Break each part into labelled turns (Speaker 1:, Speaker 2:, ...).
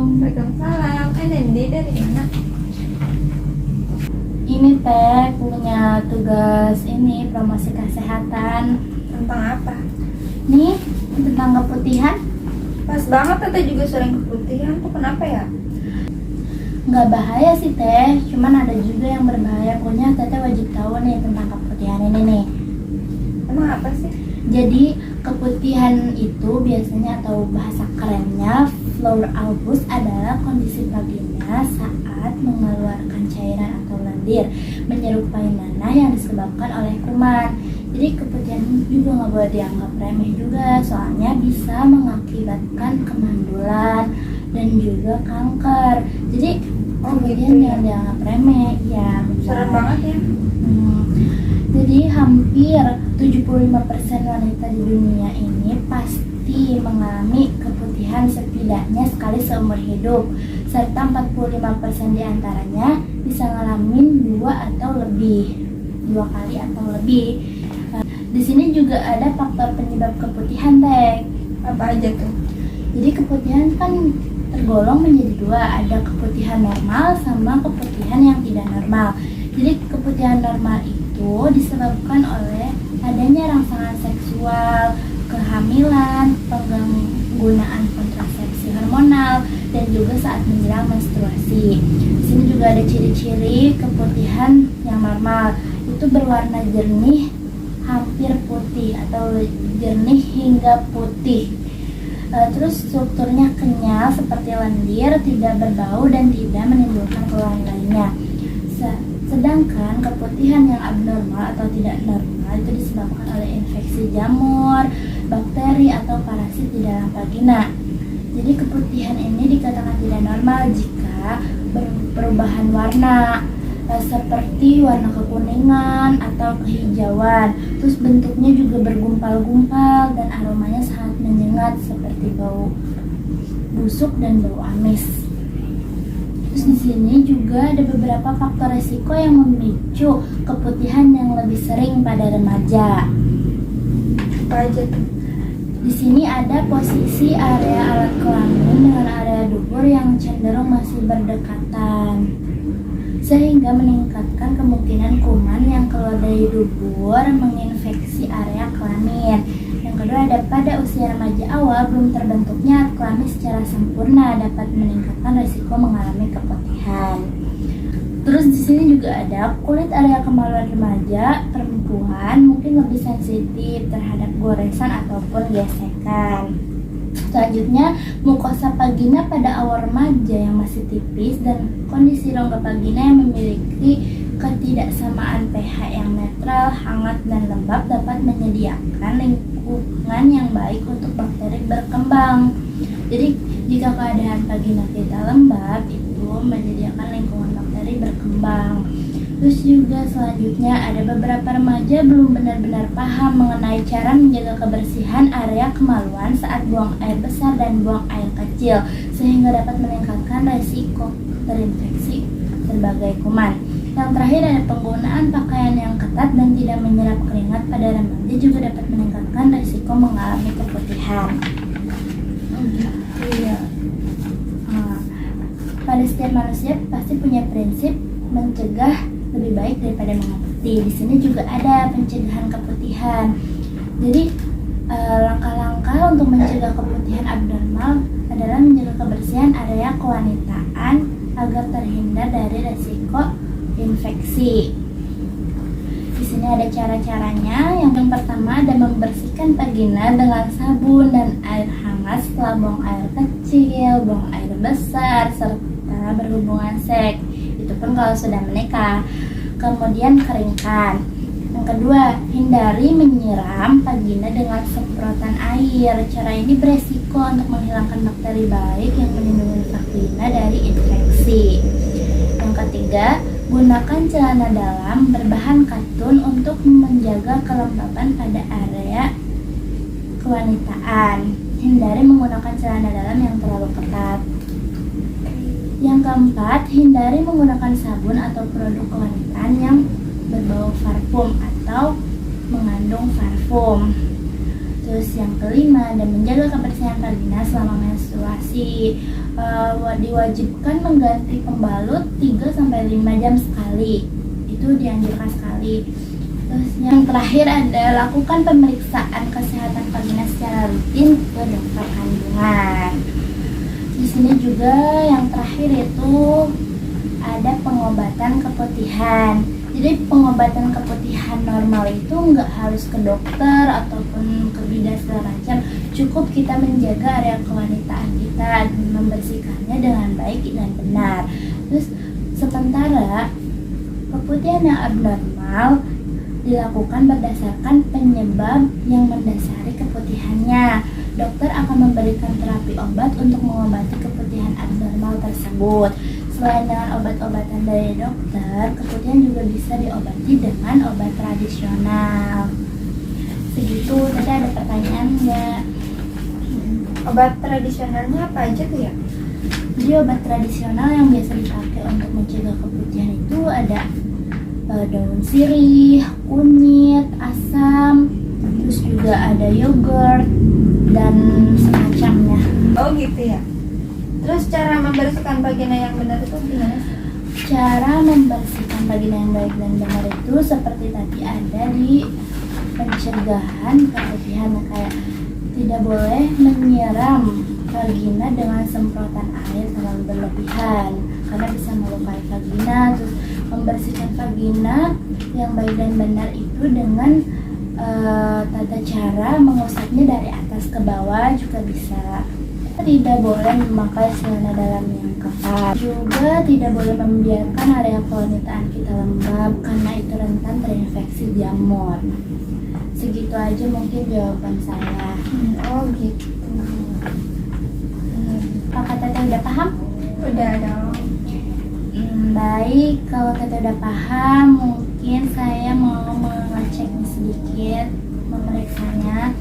Speaker 1: Waalaikumsalam. Nendi dari mana?
Speaker 2: Ini teh punya tugas ini promosi kesehatan.
Speaker 1: Tentang apa?
Speaker 2: Nih tentang keputihan.
Speaker 1: Pas banget Tete juga sering keputihan. Tuh kenapa ya?
Speaker 2: Nggak bahaya sih teh, cuman ada juga yang berbahaya. Pokoknya teteh wajib tahu nih tentang keputihan ini nih.
Speaker 1: Emang apa sih?
Speaker 2: Jadi keputihan itu biasanya atau bahasa kerennya flour albus adalah kondisi vagina saat mengeluarkan cairan atau lendir menyerupai nanah yang disebabkan oleh kuman. Jadi keputihan juga nggak boleh dianggap remeh juga, soalnya bisa mengakibatkan kemandulan dan juga kanker. Jadi keputihan
Speaker 1: gitu ya?
Speaker 2: jangan dianggap remeh, ya benar.
Speaker 1: Serem banget ya.
Speaker 2: Jadi hampir 75% wanita di dunia ini pasti mengalami keputihan setidaknya sekali seumur hidup, serta 45% diantaranya bisa ngalamin 2 kali atau lebih. Di sini juga ada faktor penyebab keputihan teh.
Speaker 1: Apa aja tuh?
Speaker 2: Jadi keputihan kan tergolong menjadi 2, ada keputihan normal sama keputihan yang tidak normal. Jadi keputihan normal itu disebabkan oleh adanya rangsangan seksual, kehamilan, penggunaan kontrasepsi hormonal, dan juga saat menjelang menstruasi. Di sini juga ada ciri-ciri keputihan yang normal, itu berwarna jernih, hampir putih atau jernih hingga putih. Terus strukturnya kenyal seperti lendir, tidak berbau dan tidak menimbulkan keluhan lainnya. Sedangkan keputihan yang abnormal atau tidak normal itu disebabkan oleh infeksi jamur, bakteri atau parasit di dalam vagina. Jadi keputihan ini dikatakan tidak normal jika perubahan warna, seperti warna kekuningan atau kehijauan. Terus bentuknya juga bergumpal-gumpal dan aromanya sangat menyengat seperti bau busuk dan bau amis. Terus di sini juga ada beberapa faktor resiko yang memicu keputihan yang lebih sering pada remaja.
Speaker 1: Apa aja tuh?
Speaker 2: Di sini ada posisi area alat kelamin dengan area dubur yang cenderung masih berdekatan, sehingga meningkatkan kemungkinan kuman yang keluar dari dubur menginfeksi area kelamin. Yang kedua, ada pada usia remaja awal belum terbentuknya alat kelamin secara sempurna dapat meningkatkan risiko mengalami keputihan. Terus di sini juga ada kulit area kemaluan remaja perempuan mungkin lebih sensitif terhadap goresan ataupun gesekan. Selanjutnya, mukosa vagina pada awal remaja yang masih tipis dan kondisi rongga vagina yang memiliki ketidaksamaan pH yang netral, hangat, dan lembab dapat menyediakan lingkungan yang baik untuk bakteri berkembang. Jadi, jika keadaan vagina kita lembab, itu menyediakan lingkungan bakteri berkembang. Terus juga selanjutnya ada beberapa remaja belum benar-benar paham mengenai cara menjaga kebersihan area kemaluan saat buang air besar dan buang air kecil, sehingga dapat meningkatkan resiko terinfeksi berbagai kuman. Yang terakhir ada penggunaan pakaian yang ketat dan tidak menyerap keringat pada remaja juga dapat meningkatkan resiko mengalami keputihan.
Speaker 1: Iya.
Speaker 2: Pada setiap manusia pasti punya prinsip mencegah lebih baik daripada mengobati. Di sini juga ada pencegahan keputihan. Jadi langkah-langkah untuk mencegah keputihan abnormal adalah menjaga kebersihan area kewanitaan agar terhindar dari resiko infeksi. Di sini ada cara-caranya. Yang pertama ada membersihkan vagina dengan sabun dan air hangat setelah buang air kecil, buang air besar, serta berhubungan seks. Itu pun kalau sudah menikah. Kemudian keringkan. Yang kedua, hindari menyiram vagina dengan semprotan air. Cara ini beresiko untuk menghilangkan bakteri baik yang melindungi vagina dari infeksi. Yang ketiga, gunakan celana dalam berbahan katun untuk menjaga kelembapan pada area kewanitaan. Hindari menggunakan celana dalam yang terlalu ketat. Yang keempat, hindari menggunakan sabun atau produk kewanitaan yang berbau parfum atau mengandung parfum. Terus Terus yang kelima, dan menjaga kebersihan vagina selama menstruasi. Diwajibkan mengganti pembalut 3-5 jam sekali. Itu dianjurkan sekali. Terus yang terakhir ada lakukan pemeriksaan kesehatan vagina secara rutin ke dokter kandungan. Di sini juga yang terakhir itu ada pengobatan keputihan. Jadi pengobatan keputihan normal itu nggak harus ke dokter ataupun ke bidan segala macam. Cukup kita menjaga area kewanitaan kita dan membersihkannya dengan baik dan benar. Terus sementara keputihan yang abnormal dilakukan berdasarkan penyebab yang mendasari keputihannya. Dokter akan memberikan terapi obat untuk mengobati keputihan abnormal tersebut. Selain dengan obat-obatan dari dokter, keputihan juga bisa diobati dengan obat tradisional. Segitu, tadi ada pertanyaan nggak?
Speaker 1: Obat tradisionalnya apa aja tuh ya?
Speaker 2: Jadi obat tradisional yang biasa dipakai untuk mencegah keputihan itu ada daun sirih, kunyit, asam, terus juga ada yogurt dan semacamnya.
Speaker 1: Oh gitu ya. Terus cara membersihkan vagina yang benar itu gimana sih?
Speaker 2: Cara membersihkan vagina yang baik dan benar itu seperti tadi ada di pencegahan keputihan, kayak tidak boleh menyiram vagina dengan semprotan air terlalu berlebihan karena bisa melukai vagina. Terus membersihkan vagina yang baik dan benar itu dengan tata cara mengusapnya dari atas ke bawah juga bisa. Tidak boleh memakai celana dalam yang ketat. Juga tidak boleh membiarkan area kewanitaan kita lembab karena itu rentan terinfeksi jamur. Segitu aja mungkin jawaban saya.
Speaker 1: Oh gitu.
Speaker 2: Apakah Teteh udah paham?
Speaker 1: Udah dong.
Speaker 2: Baik, kalau Teteh udah paham, mungkin saya mau mengeceknya sedikit, memeriksanya.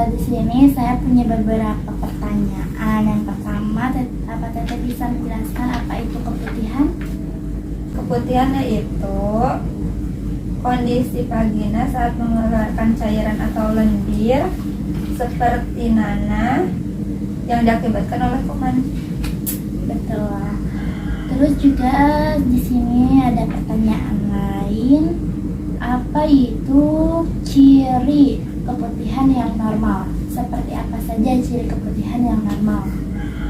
Speaker 2: Di sini saya punya beberapa pertanyaan. Yang pertama, apa Teteh bisa menjelaskan apa itu keputihan?
Speaker 1: Keputihannya itu kondisi vagina saat mengeluarkan cairan atau lendir seperti nanah yang diakibatkan oleh kuman.
Speaker 2: Betul. Terus juga di sini ada pertanyaan lain. Apa itu ciri keputihan yang normal? Seperti apa saja ciri keputihan yang normal?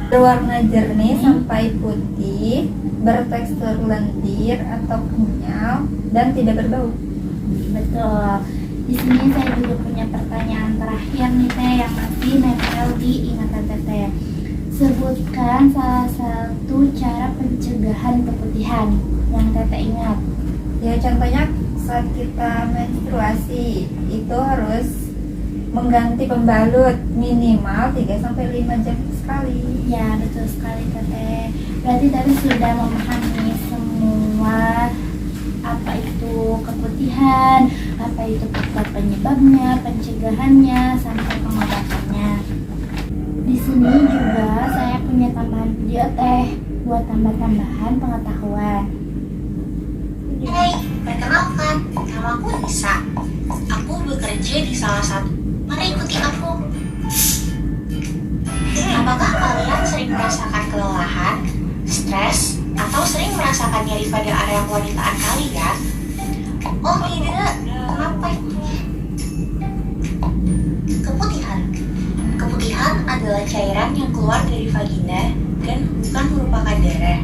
Speaker 1: Berwarna jernih sampai putih, bertekstur lendir atau kenyal, dan tidak berbau.
Speaker 2: Betul. Di sini saya juga punya pertanyaan terakhir nih Teh, yang masih nempel di ingatan Teteh. Sebutkan salah satu cara pencegahan keputihan yang Teteh ingat.
Speaker 1: Ya contohnya saat kita menstruasi itu harus mengganti pembalut minimal 3-5 jam sekali.
Speaker 2: Ya betul sekali Teteh. Berarti Teteh sudah memahami semua apa itu keputihan, apa itu faktor penyebabnya, pencegahannya, sampai pengobatannya. Di sini juga saya punya tambahan video Teh buat tambah-tambahan pengetahuan.
Speaker 3: Hai, perkenalkan, nama aku Nisa. Aku bekerja di salah satu. Mari ikuti aku. Apakah kalian sering merasakan kelelahan, stres, atau sering merasakan nyeri pada area kewanitaan kalian? Oh tidak, kenapa? Keputihan. Keputihan adalah cairan yang keluar dari vagina dan bukan merupakan darah.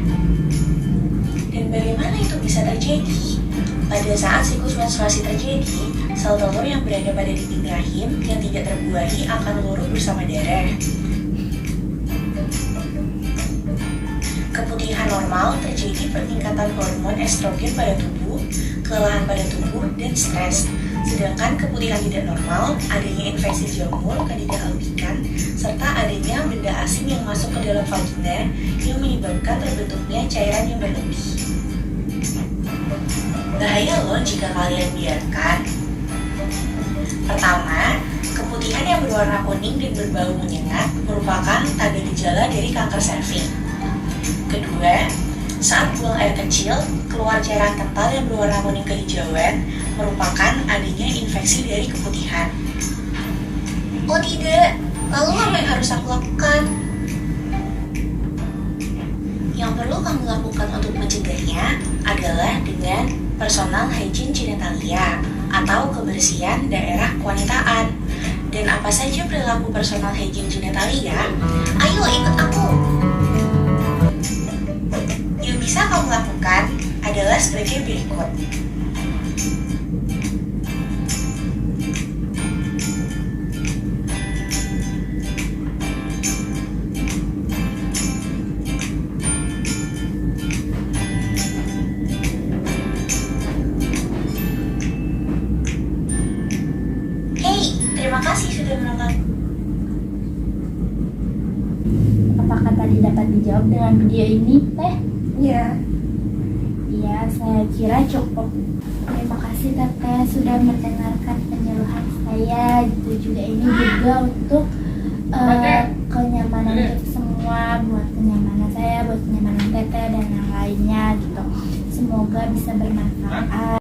Speaker 3: Dan bagaimana itu bisa terjadi? Pada saat siklus menstruasi terjadi, sel telur yang berada pada dinding rahim yang tidak terbuahi akan larut bersama darah. Keputihan normal terjadi peningkatan hormon estrogen pada tubuh, kelelahan pada tubuh, dan stres. Sedangkan keputihan tidak normal, adanya infeksi jamur, Candida albicans, serta adanya benda asing yang masuk ke dalam vagina yang menyebabkan terbentuknya cairan yang berlebih. Bahaya loh jika kalian biarkan. Pertama, keputihan yang berwarna kuning dan berbau menyengat merupakan tanda gejala dari kanker serviks. Kedua, saat buang air kecil, keluar cairan kental yang berwarna kuning kehijauan merupakan adanya infeksi dari keputihan. Oh tidak, lalu apa yang harus aku lakukan? Yang perlu kamu lakukan untuk mencegahnya adalah dengan personal hygiene genitalia atau kebersihan daerah kewanitaan. Dan apa saja perilaku personal hygiene genitalia? Ayo ikut aku. Yang bisa kamu lakukan adalah sebagai berikut. Terima kasih sudah menonton.
Speaker 2: Apakah tadi dapat dijawab dengan video ini, Teh?
Speaker 1: Iya.
Speaker 2: Iya, saya kira cukup. Terima kasih Teteh sudah mendengarkan penyuluhan saya. Itu juga ini juga untuk kenyamanan untuk semua, buat kenyamanan saya, buat kenyamanan Teteh dan yang lainnya gitu. Semoga bisa bermanfaat.